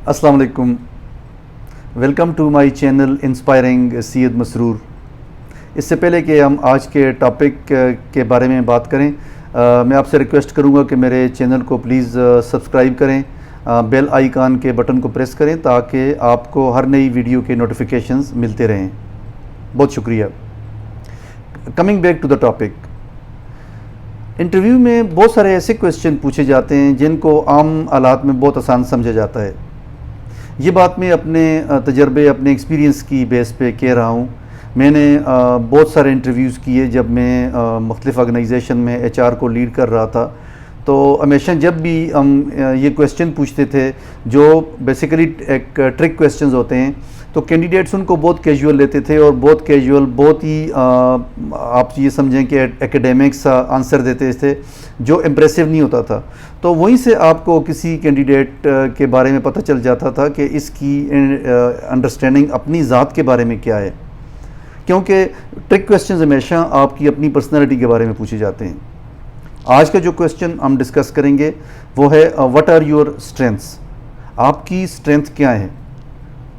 السلام علیکم. Welcome to my channel inspiring Syed Masroor. اس سے پہلے کہ ہم آج کے ٹاپک کے بارے میں بات کریں، میں آپ سے ریکویسٹ کروں گا کہ میرے چینل کو پلیز سبسکرائب کریں، بیل آئیکن کے بٹن کو پریس کریں تاکہ آپ کو ہر نئی ویڈیو کے نوٹیفیکیشنز ملتے رہیں. بہت شکریہ. Coming back to the topic, interview میں بہت سارے ایسے کویسچن پوچھے جاتے ہیں جن کو عام حالات میں بہت آسان سمجھا جاتا ہے. یہ بات میں اپنے تجربے، اپنے ایکسپیرینس کی بیس پہ کہہ رہا ہوں. میں نے بہت سارے انٹرویوز کیے جب میں مختلف آرگنائزیشن میں HR کو لیڈ کر رہا تھا. تو ہمیشہ جب بھی ہم یہ کویسچن پوچھتے تھے جو بیسیکلی ایک ٹرک کویسچنز ہوتے ہیں، تو کینڈیڈیٹس ان کو بہت کیجول لیتے تھے اور بہت کیجول، بہت ہی آپ یہ سمجھیں کہ ایکیڈیمکس آنسر دیتے تھے جو امپریسو نہیں ہوتا تھا. تو وہیں سے آپ کو کسی کینڈیڈیٹ کے بارے میں پتہ چل جاتا تھا کہ اس کی انڈرسٹینڈنگ اپنی ذات کے بارے میں کیا ہے، کیونکہ ٹرک کویسچنز ہمیشہ آپ کی اپنی پرسنالٹی کے بارے میں پوچھے جاتے ہیں. آج کا جو کویسچن ہم ڈسکس کریں گے وہ ہے واٹ آر یور اسٹرینتھس. آپ کی اسٹرینتھ کیا ہے،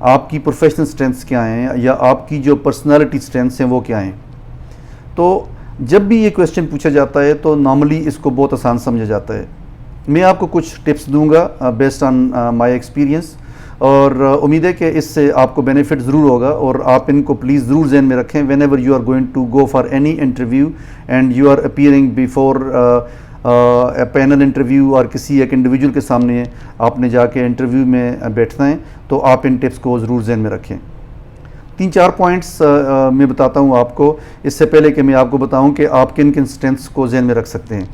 آپ کی پروفیشنل اسٹرینتھس کیا ہیں، یا آپ کی جو پرسنالٹی اسٹرینتھس ہیں وہ کیا ہیں. تو جب بھی یہ کویسچن پوچھا جاتا ہے تو نارملی اس کو بہت آسان سمجھا جاتا ہے. میں آپ کو کچھ ٹپس دوں گا بیسڈ آن مائی ایکسپیرینس، اور امید ہے کہ اس سے آپ کو بینیفٹ ضرور ہوگا، اور آپ ان کو پلیز ضرور ذہن میں رکھیں whenever you are going to go for any interview and you are appearing before a panel interview, اور کسی ایک انڈیویجول کے سامنے آپ نے جا کے انٹرویو میں بیٹھنا ہے تو آپ ان ٹپس کو ضرور ذہن میں رکھیں. 3-4 پوائنٹس میں بتاتا ہوں آپ کو، اس سے پہلے کہ میں آپ کو بتاؤں کہ آپ کن کن اسٹرینتھس کو ذہن میں رکھ سکتے ہیں.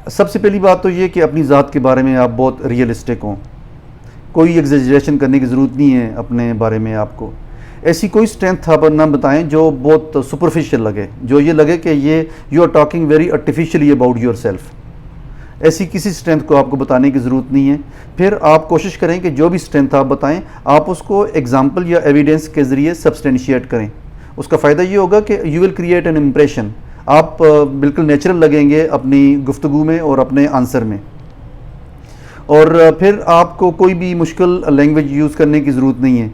سب سے پہلی بات تو یہ کہ اپنی ذات کے بارے میں آپ بہت ریئلسٹک ہوں. کوئی ایگزیجریشن کرنے کی ضرورت نہیں ہے اپنے بارے میں. آپ کو ایسی کوئی اسٹرینتھ آپ نہ بتائیں جو بہت سپرفیشل لگے، جو یہ لگے کہ یہ you are talking very artificially about yourself. ایسی کسی اسٹرینتھ کو آپ کو بتانے کی ضرورت نہیں ہے. پھر آپ کوشش کریں کہ جو بھی اسٹرینتھ آپ بتائیں آپ اس کو ایگزامپل یا ایویڈنس کے ذریعے سبسٹینشیٹ کریں. اس کا فائدہ یہ ہوگا کہ you will create an impression. آپ بالکل نیچرل لگیں گے اپنی گفتگو میں اور اپنے آنسر میں. اور پھر آپ کو کوئی بھی مشکل لینگویج یوز کرنے کی ضرورت نہیں ہے.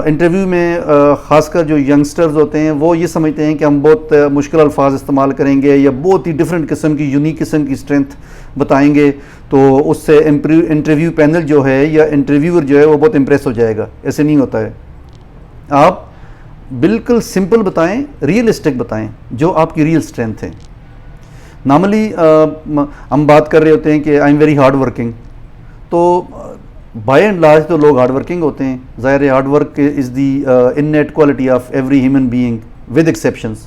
انٹرویو میں خاص کر جو ینگسٹرز ہوتے ہیں وہ یہ سمجھتے ہیں کہ ہم بہت مشکل الفاظ استعمال کریں گے یا بہت ہی ڈفرینٹ قسم کی یونیک قسم کی اسٹرینتھ بتائیں گے تو اس سے انٹرویو پینل جو ہے یا انٹرویور جو ہے وہ بہت امپریس ہو جائے گا. ایسے نہیں ہوتا ہے. آپ بالکل سمپل بتائیں، ریئلسٹک بتائیں جو آپ کی ریئل اسٹرینتھ ہے. نارملی ہم بات کر رہے ہوتے ہیں کہ I am very hard working, تو بائی اینڈ لارج تو لوگ ہارڈ ورکنگ ہوتے ہیں. ظاہر ہے hard work is the innate quality of every human being with exceptions.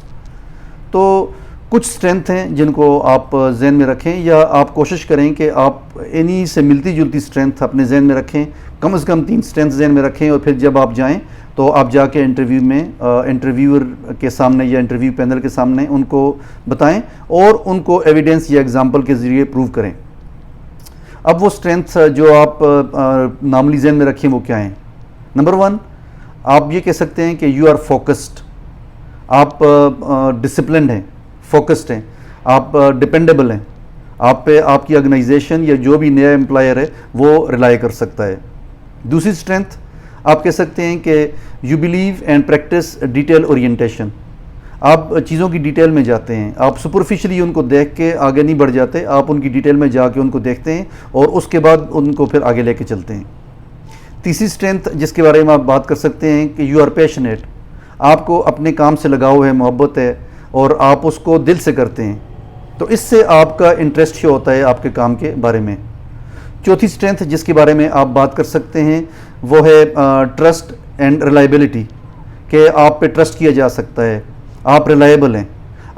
تو کچھ اسٹرینتھ ہیں جن کو آپ ذہن میں رکھیں، یا آپ کوشش کریں کہ آپ انہی سے ملتی جلتی اسٹرینتھ اپنے ذہن میں رکھیں. کم از کم 3 اسٹرینتھ ذہن میں رکھیں، اور پھر جب آپ جائیں تو آپ جا کے انٹرویو میں انٹرویور کے سامنے یا انٹرویو پینل کے سامنے ان کو بتائیں اور ان کو ایویڈنس یا ایگزامپل کے ذریعے پروو کریں. اب وہ اسٹرینتھ جو آپ نارملی ذہن میں رکھیں وہ کیا ہیں؟ نمبر 1، آپ یہ کہہ سکتے ہیں کہ یو آر فوکسڈ. آپ ڈسپلنڈ ہیں، فوکسڈ ہیں، آپ ڈپینڈیبل ہیں. آپ پہ آپ کی آرگنائزیشن یا جو بھی نیا امپلائر ہے وہ ریلائی کر سکتا ہے. دوسری اسٹرینتھ آپ کہہ سکتے ہیں کہ you believe and practice detail orientation. آپ چیزوں کی ڈیٹیل میں جاتے ہیں، آپ سپرفیشلی ان کو دیکھ کے آگے نہیں بڑھ جاتے، آپ ان کی ڈیٹیل میں جا کے ان کو دیکھتے ہیں اور اس کے بعد ان کو پھر آگے لے کے چلتے ہیں. تیسری اسٹرینتھ جس کے بارے میں آپ بات کر سکتے ہیں کہ یو آر پیشنیٹ. آپ کو اپنے کام سے لگاؤ ہے، محبت ہے، اور آپ اس کو دل سے کرتے ہیں، تو اس سے آپ کا انٹرسٹ شو ہوتا ہے آپ کے کام کے بارے میں. چوتھی اسٹرینتھ جس کے بارے میں آپ بات کر سکتے ہیں وہ ہے ٹرسٹ اینڈ ریلائبلٹی، کہ آپ پہ ٹرسٹ کیا جا سکتا ہے، آپ ریلائبل ہیں.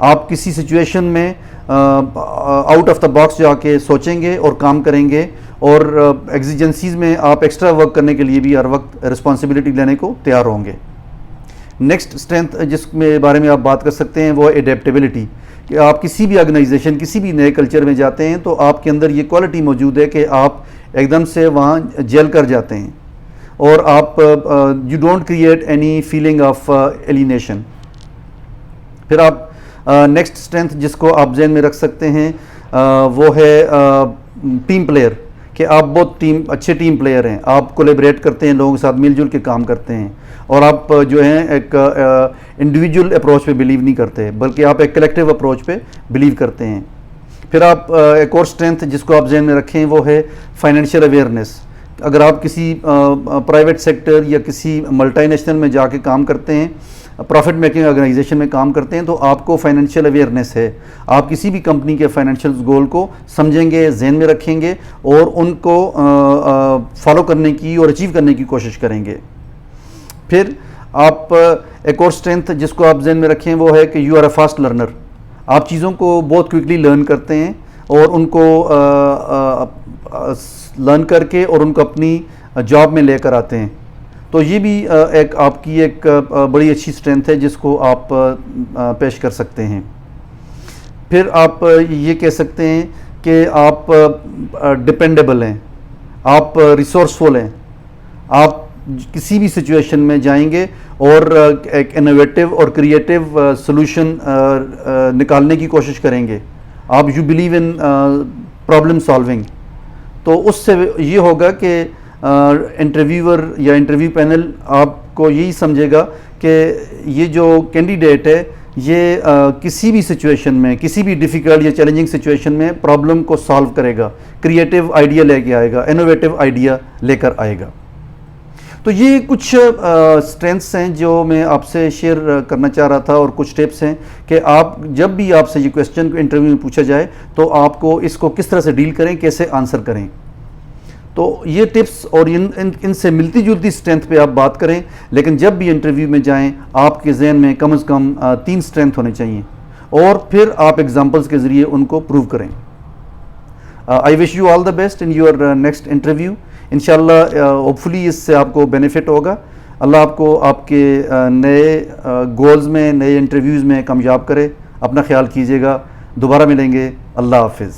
آپ کسی سچویشن میں آؤٹ آف دا باکس جا کے سوچیں گے اور کام کریں گے، اور ایگزیجنسیز میں آپ ایکسٹرا ورک کرنے کے لیے بھی ہر وقت رسپانسبلٹی لینے کو تیار ہوں گے. نیکسٹ اسٹرینتھ جس میں بارے میں آپ بات کر سکتے ہیں وہ ایڈیپٹیبلٹی، کہ آپ کسی بھی آرگنائزیشن، کسی بھی نئے کلچر میں جاتے ہیں تو آپ کے اندر یہ کوالٹی موجود ہے کہ آپ ایک دم سے وہاں جیل کر جاتے ہیں، اور آپ you don't create any feeling of alienation. پھر آپ نیکسٹ اسٹرینتھ جس کو آپ ذہن میں رکھ سکتے ہیں وہ ہے ٹیم پلیئر، کہ آپ بہت اچھے ٹیم پلیئر ہیں, آپ کولیبریٹ کرتے ہیں, لوگوں کے ساتھ مل جل کے کام کرتے ہیں, اور آپ جو ہیں ایک انڈیویجول اپروچ پہ بلیو نہیں کرتے بلکہ آپ ایک کلیکٹیو اپروچ پہ بلیو کرتے ہیں. پھر آپ ایک اور اسٹرینتھ جس کو آپ ذہن میں رکھیں وہ ہے فائنینشیل اویئرنیس. اگر آپ کسی پرائیویٹ سیکٹر یا کسی ملٹی نیشنل میں جا کے کام کرتے ہیں, پروفٹ میکنگ آرگنائزیشن میں کام کرتے ہیں, تو آپ کو فائنینشیل اویئرنیس ہے. آپ کسی بھی کمپنی کے فائنینشیل گول کو سمجھیں گے, ذہن میں رکھیں گے اور ان کو فالو کرنے کی اور اچیو کرنے کی کوشش کریں گے. پھر آپ ایک اور اسٹرینتھ جس کو آپ ذہن میں رکھیں وہ ہے کہ you are a fast learner. آپ چیزوں کو بہت کوئکلی لرن کرتے ہیں اور ان کو لرن کر کے اور ان کو اپنی جاب میں لے کر آتے ہیں. تو یہ بھی ایک آپ کی ایک بڑی اچھی اسٹرینتھ ہے جس کو آپ پیش کر سکتے ہیں. پھر آپ یہ کہہ سکتے ہیں کہ آپ ڈپینڈیبل ہیں, آپ ریسورسفل ہیں, آپ کسی بھی سچویشن میں جائیں گے اور ایک انوویٹو اور کریٹیو سلوشن نکالنے کی کوشش کریں گے. آپ you believe in problem solving. تو اس سے یہ ہوگا کہ انٹرویور یا انٹرویو پینل آپ کو یہی سمجھے گا کہ یہ جو کینڈیڈیٹ ہے یہ کسی بھی سچویشن میں, کسی بھی ڈیفیکلٹ یا چیلنجنگ سچویشن میں پرابلم کو سالو کرے گا, کریٹیو آئیڈیا لے کے آئے گا, انوویٹو آئیڈیا لے کر آئے گا. تو یہ کچھ اسٹرینتھس ہیں جو میں آپ سے شیئر کرنا چاہ رہا تھا, اور کچھ ٹپس ہیں کہ آپ جب بھی آپ سے یہ کویسچن انٹرویو میں پوچھا جائے تو آپ کو اس کو کس طرح سے ڈیل کریں, کیسے آنسر کریں. تو یہ ٹپس اور ان سے ملتی جلتی اسٹرینتھ پہ آپ بات کریں, لیکن جب بھی انٹرویو میں جائیں آپ کے ذہن میں کم از کم 3 اسٹرینتھ ہونے چاہیے, اور پھر آپ ایگزامپلس کے ذریعے ان کو پروو کریں. I wish you all the best in your next interview. انشاءاللہ ہوپ فلی اس سے آپ کو بینیفٹ ہوگا. اللہ آپ کو آپ کے نئے گولز میں, نئے انٹرویوز میں کامیاب کرے. اپنا خیال کیجیے گا. دوبارہ ملیں گے. اللہ حافظ.